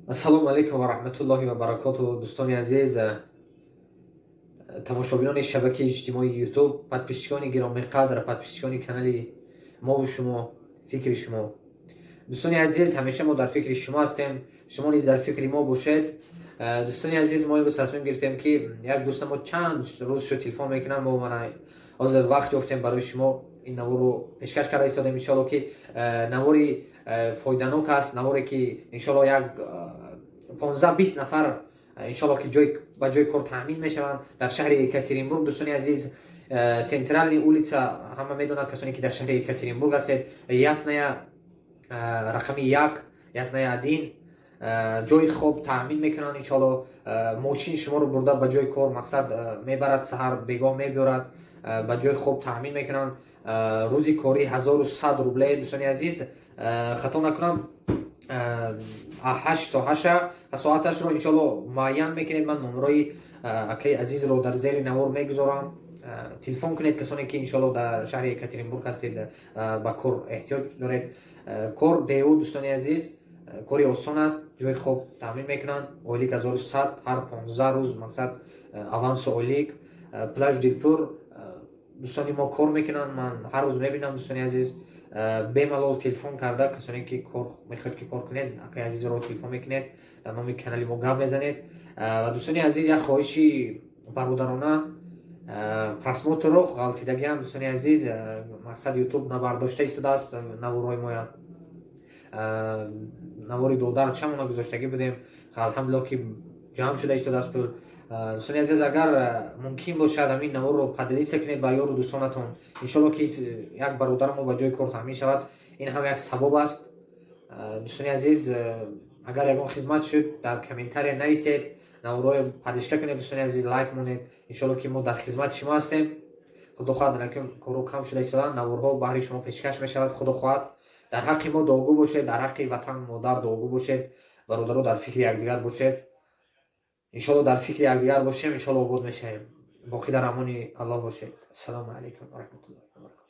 ассалому алайкум ва раҳматуллоҳи ва баракотуҳу. Дӯстони азиз, тамошобинони шабакаи иҷтимоии ютуб, подписчикони гиромиқадр, подписчикони канали мову шумо, фикри шумо. Дӯстони азиз, ҳамеша мо дар фикри шумо ҳастем, шумо низ дар фикри мо бошед. Дӯстони азиз, мо имрӯз тасмим гирифтем ки як дӯста мо чанд рӯз шуд телефон мекунам, мо мана ҳозир вақт ёфтем барои шумо ин наворро пешкаш карда истодем. Иншоалло ки навори фоиданок аст, наворе ки иншоалло як 15-20 нафар иншоалло ки ба ҷои кор таъмин мешаванд дар шаҳри Екатеринбург. Дӯстони азиз, центральни улица, ҳама медонад касоне ки дар шаҳри Екатеринбург ҳастед, ясная рақами 1, ясная 1 ҷои хоб таъмин мекунанд. Иншоалло мошини шуморо бурда ба ҷои кор мақсад мебарад, саҳар бегоҳ мебиёрад, ба ҷои хоб таъмин мекунанд. рӯзи кори 1100 рубле. Дӯстони азиз, хато накунам 8 то 8 соаташро иншоалло муайян мекунед. Ман номерои акаи азизро дар зери навор мегузорам. Телефон кунед касоне ки иншоалло дар шаҳри Екатеринбург ҳастед, ба кор эҳтиёҷ доред. Кор ДУ, дӯстони азиз, кори осон аст, ҷои хоб таъмин мекунанд. Ойлик 1100 ҳар 15 рӯз, мақсад аванси ойлик. Плаж Дилпур дӯстони мо кор мекунанд, ман ҳар рӯз мебинам. Дӯстони азиз, бемалол телефон карда касоне ки кор мехоҳед ки кор кунед, акаи азизро телефон мекунед, дар номи канали мо гап мезанед. Ва дӯстони азиз, як хоҳиши бародарона, просмотрро ғалтидагиам. Дӯстони азиз, мақсад ютуб набардошта истодааст наворҳои моя. навори додаро чамона гузоштагӣ будем, алҳамдулилло ки ҷамъ шуда истодааст пул. дӯстони азиз, агар мумкин бошад ҳамин наворро падлиса кунед ба ёру дӯстонатон. Иншоалло ки як бародарамо ба ҷои кор таъмин шавад. Ин ҳам як сабаб аст. дӯстони азиз, агар ягон хизмат шуд, дар комментария нависед, наворҳои падишка кунед. Дӯстони азиз, лайк монед. Иншоалло ки мо дар хизмати шумо ҳастем. худо хоҳад, лекин кору кам шуда истоданд, наворҳо баҳри шумо пешкаш мешавад. худо хоҳад, дар ҳаққи мо дуогӯ бошед, дар ҳаққи ватан модар дуогӯ бошед. бародаро, дар фикри якдигар бошед. иншоалло дар фикри якдигар бошем, иншоалло обод мешавем. боқӣ дар амони аллоҳ бошед. ассалому алайкум ва раҳматуллоҳи ва баракотуҳ.